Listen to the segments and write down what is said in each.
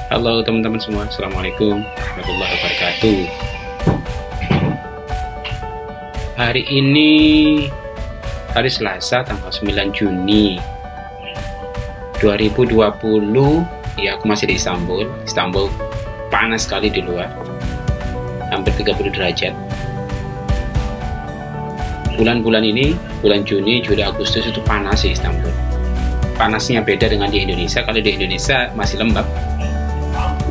Halo teman-teman semua, Assalamualaikum warahmatullahi wabarakatuh. Hari ini hari Selasa tanggal 9 Juni 2020. Ya, aku masih di Istanbul. Istanbul panas sekali di luar, hampir 30 derajat. Bulan-bulan ini, bulan Juni, Juli, Agustus itu panas di Istanbul. Panasnya beda dengan di Indonesia. Kalau di Indonesia masih lembab,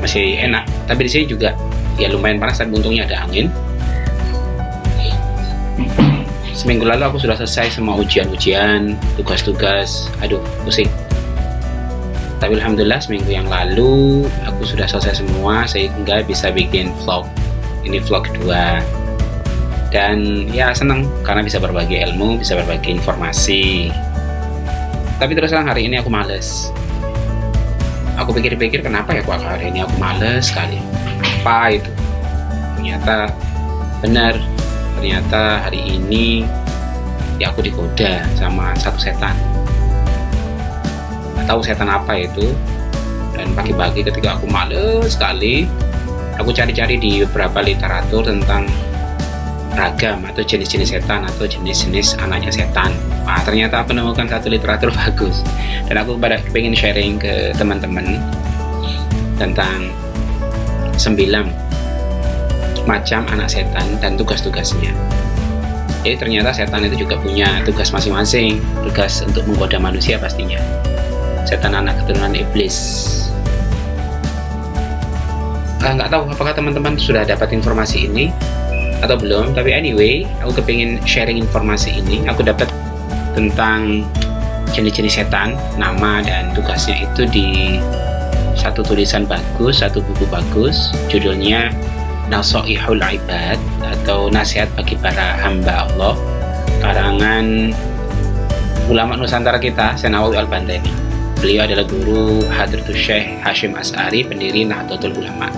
masih enak, tapi di sini juga ya lumayan panas, tapi untungnya ada angin. Seminggu lalu aku sudah selesai semua ujian-ujian, tugas-tugas, aduh pusing. Tapi alhamdulillah seminggu yang lalu aku sudah selesai semua sehingga bisa bikin vlog. Ini vlog kedua. Dan ya senang karena bisa berbagi ilmu, bisa berbagi informasi. Tapi terus terang hari ini aku males. Aku pikir-pikir kenapa ya kok hari ini aku males sekali. Apa itu? Ternyata benar. Ternyata hari ini ya aku digoda sama satu setan. Nggak tahu setan apa itu. Dan pagi-pagi ketika aku males sekali, aku cari-cari di beberapa literatur tentang ragam atau jenis-jenis setan atau jenis-jenis anaknya setan. Nah, ternyata aku menemukan satu literatur bagus dan aku pengen sharing ke teman-teman tentang 9 macam anak setan dan tugas-tugasnya. Jadi ternyata setan itu juga punya tugas masing-masing, tugas untuk menggoda manusia pastinya. Setan anak keturunan iblis. Nggak tahu apakah teman-teman sudah dapat informasi ini atau belum, tapi anyway aku kepingin sharing informasi ini. Aku dapat tentang jenis-jenis setan, nama dan tugasnya itu di satu tulisan bagus, satu buku bagus, judulnya Nasoihul Ibad atau Nasihat bagi para hamba Allah, karangan ulama Nusantara kita, Senawawi Al-Bantani. Beliau adalah guru Hadratus Syekh Hashim As'ari, pendiri Nahdlatul Ulama.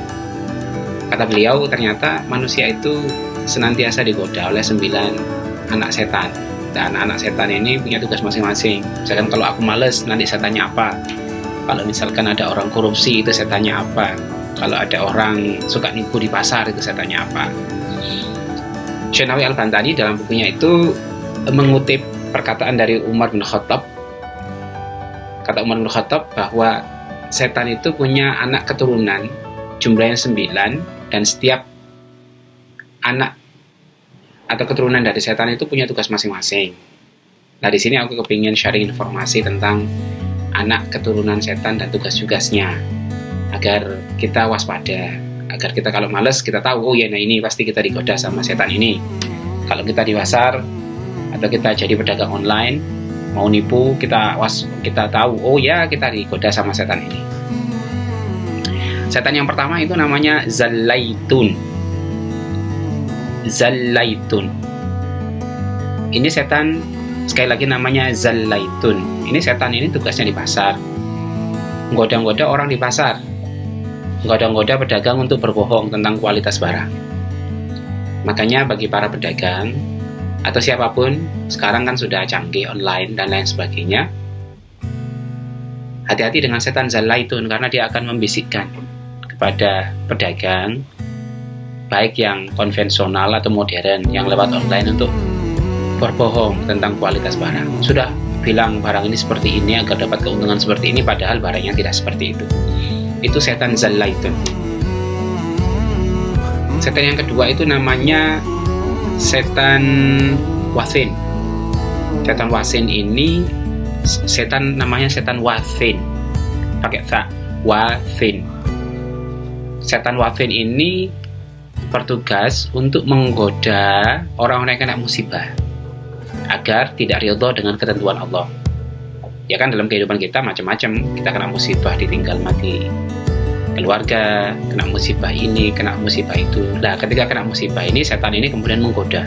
Kata beliau, ternyata manusia itu senantiasa digoda oleh 9 anak setan, dan anak setan ini punya tugas masing-masing. Misalkan kalau aku males, nanti setannya apa? Kalau misalkan ada orang korupsi, itu setannya apa? Kalau ada orang suka nipu di pasar, itu setannya apa? Syekh Nawawi Al-Bantani dalam bukunya itu mengutip perkataan dari Umar bin Khattab. Kata Umar bin Khattab bahwa setan itu punya anak keturunan, jumlahnya 9, dan setiap anak atau keturunan dari setan itu punya tugas masing-masing. Nah, di sini aku kepingin sharing informasi tentang anak keturunan setan dan tugas-tugasnya agar kita waspada, agar kita kalau males kita tahu, oh ya, nah ini pasti kita digoda sama setan ini. Kalau kita di pasar atau kita jadi pedagang online mau nipu, kita tahu, oh ya kita digoda sama setan ini. Setan yang pertama itu namanya Zallaitun. Zallaitun. Ini setan, sekali lagi namanya Zallaitun. Ini setan ini tugasnya di pasar. Nggoda-nggoda orang di pasar. Nggoda-nggoda pedagang untuk berbohong tentang kualitas barang. Makanya bagi para pedagang atau siapapun, sekarang kan sudah canggih online dan lain sebagainya. Hati-hati dengan setan Zallaitun karena dia akan membisikkan kepada pedagang, baik yang konvensional atau modern yang lewat online, untuk berbohong tentang kualitas barang. Sudah bilang barang ini seperti ini agar dapat keuntungan seperti ini, padahal barangnya tidak seperti itu. Itu setan Zallaitun. Setan yang kedua itu namanya setan Wathin. Setan Wathin ini namanya setan Wathin, pakai tha, Wathin. Setan Wathin ini bertugas untuk menggoda orang-orang yang kena musibah agar tidak ridho dengan ketentuan Allah. Ya kan, dalam kehidupan kita macam-macam, kita kena musibah, ditinggal mati keluarga, kena musibah ini, kena musibah itu. Nah, ketika kena musibah ini, setan ini kemudian menggoda,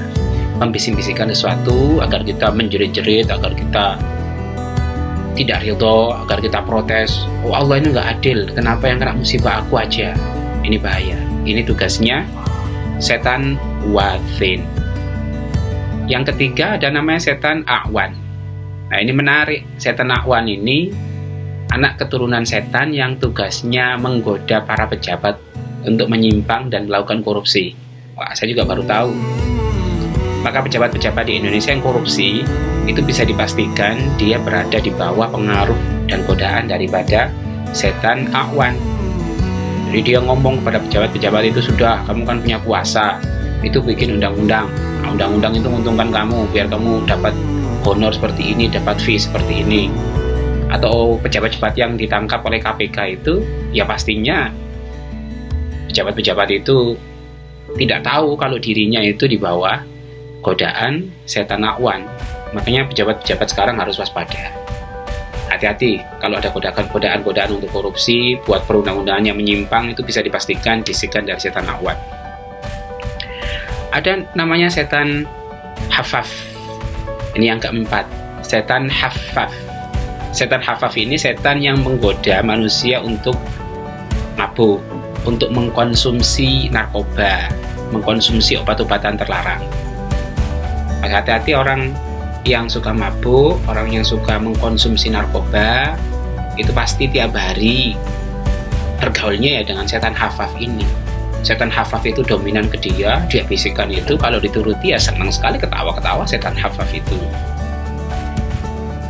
membisik-bisikkan sesuatu agar kita menjerit-jerit, agar kita tidak ridho, agar kita protes. Oh Allah, ini nggak adil, kenapa yang kena musibah aku aja? Ini bahaya. Ini tugasnya setan Wathin. Yang ketiga ada namanya setan A'wan. Nah, ini menarik. Setan A'wan ini anak keturunan setan yang tugasnya menggoda para pejabat untuk menyimpang dan melakukan korupsi. Wah, saya juga baru tahu. Maka pejabat-pejabat di Indonesia yang korupsi itu bisa dipastikan dia berada di bawah pengaruh dan godaan daripada setan A'wan. Jadi dia ngomong kepada pejabat-pejabat itu, sudah, kamu kan punya kuasa, itu bikin undang-undang. Nah, undang-undang itu menguntungkan kamu, biar kamu dapat honor seperti ini, dapat fee seperti ini. Atau pejabat-pejabat yang ditangkap oleh KPK itu, ya pastinya pejabat-pejabat itu tidak tahu kalau dirinya itu di bawah godaan setan A'wan. Makanya pejabat-pejabat sekarang harus waspada. Hati-hati kalau ada godaan-godaan untuk korupsi, buat perundang-undangan yang menyimpang, itu bisa dipastikan bisikan dari setan A'wan. Ada namanya setan Hafaf. Ini yang keempat, setan Hafaf. Setan Hafaf ini setan yang menggoda manusia untuk mabuk, untuk mengkonsumsi narkoba, mengkonsumsi obat-obatan terlarang. Maka hati-hati orang yang suka mabuk, orang yang suka mengkonsumsi narkoba, itu pasti tiap hari bergaulnya ya dengan setan Hafaf ini. Setan Hafaf itu dominan ke dia bisikan itu, kalau dituruti ya senang sekali, ketawa-ketawa setan Hafaf itu.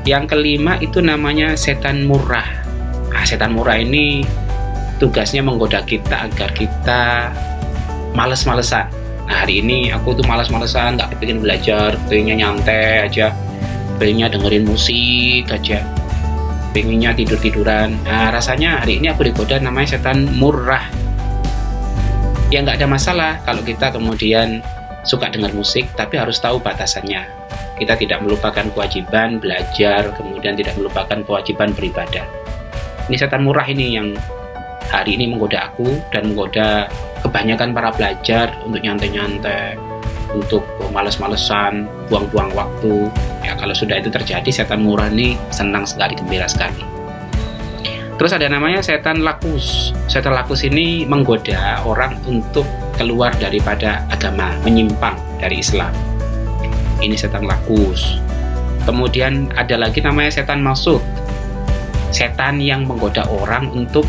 Yang kelima itu namanya setan murah. Nah, setan murah ini tugasnya menggoda kita agar kita males-malesan. Nah, hari ini aku tuh malas-malesan, nggak pengen belajar, pengennya nyantai aja, pengennya dengerin musik aja, pengennya tidur-tiduran. Nah, rasanya hari ini aku digoda namanya setan murah. Ya nggak ada masalah kalau kita kemudian suka dengar musik, tapi harus tahu batasannya. Kita tidak melupakan kewajiban belajar, kemudian tidak melupakan kewajiban beribadah. Ini setan murah ini yang hari ini menggoda aku dan menggoda kebanyakan para pelajar untuk nyantai-nyantai, untuk males-malesan, buang-buang waktu. Ya kalau sudah itu terjadi, setan murah ini senang sekali, gembira sekali. Terus ada namanya setan lakus. Setan lakus ini menggoda orang untuk keluar daripada agama, menyimpang dari Islam. Ini setan lakus. Kemudian ada lagi namanya setan masud. Setan yang menggoda orang untuk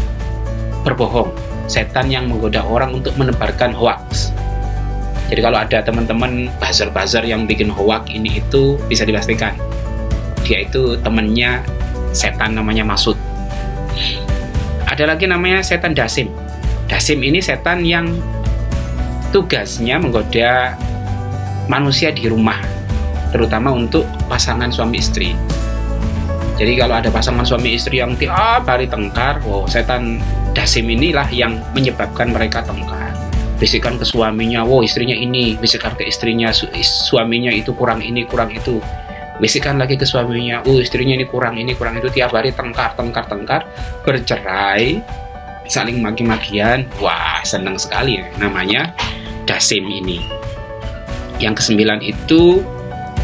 berbohong. Setan yang menggoda orang untuk menebarkan hoax. Jadi kalau ada teman-teman buzzer-buzzer yang bikin hoax ini itu, bisa dipastikan dia itu temannya setan namanya masud. Ada lagi namanya setan dasim. Dasim ini setan yang tugasnya menggoda manusia di rumah, terutama untuk pasangan suami istri. Jadi kalau ada pasangan suami istri yang tiap hari tengkar, setan dasim inilah yang menyebabkan mereka tengkar. Bisikan ke suaminya, istrinya ini, bisikan ke istrinya, suaminya itu kurang ini, kurang itu. Bisikan lagi ke suaminya, istrinya ini kurang itu, tiap hari tengkar, bercerai, saling maki-makian. Wah, senang sekali ya, namanya dasim ini. Yang kesembilan itu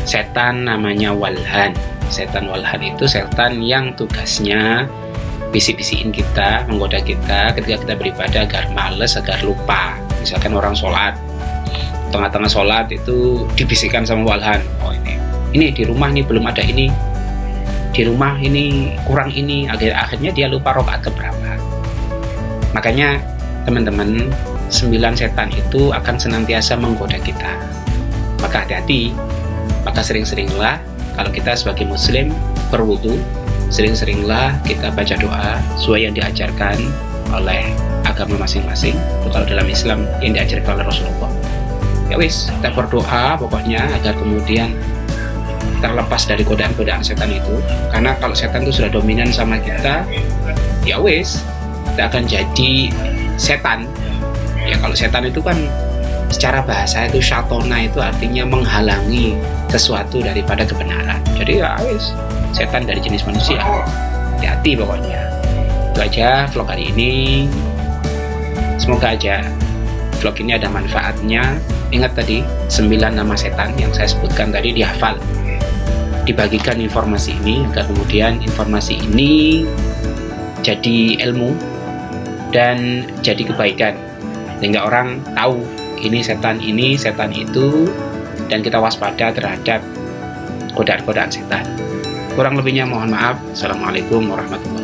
setan namanya walhan. Setan walhan itu setan yang tugasnya bisik-bisikin kita, menggoda kita ketika kita beribadah agar males, agar lupa. Misalkan orang sholat, tengah-tengah sholat itu dibisikkan sama walhan, ini di rumah nih belum ada ini, di rumah ini kurang ini, akhirnya dia lupa rakaat keberapa. Makanya teman-teman, 9 setan itu akan senantiasa menggoda kita. Maka hati-hati, maka sering-seringlah kalau kita sebagai muslim berwudu, sering-seringlah kita baca doa sesuai yang diajarkan oleh agama masing-masing. Itu kalau dalam Islam yang diajarkan oleh Rasulullah. Ya wis, kita berdoa pokoknya agar kemudian terlepas dari godaan-godaan setan itu. Karena kalau setan itu sudah dominan sama kita, ya wis, kita akan jadi setan. Ya kalau setan itu kan secara bahasa itu syatona, itu artinya menghalangi sesuatu daripada kebenaran. Jadi ya wis, setan dari jenis manusia. Hati-hati pokoknya. Itu aja vlog hari ini. Semoga aja vlog ini ada manfaatnya. Ingat tadi 9 nama setan yang saya sebutkan tadi dihafal, dibagikan informasi ini agar kemudian informasi ini jadi ilmu dan jadi kebaikan, sehingga orang tahu ini, setan itu, dan kita waspada terhadap godaan-godaan setan. Kurang lebihnya mohon maaf. Assalamualaikum warahmatullahi wabarakatuh.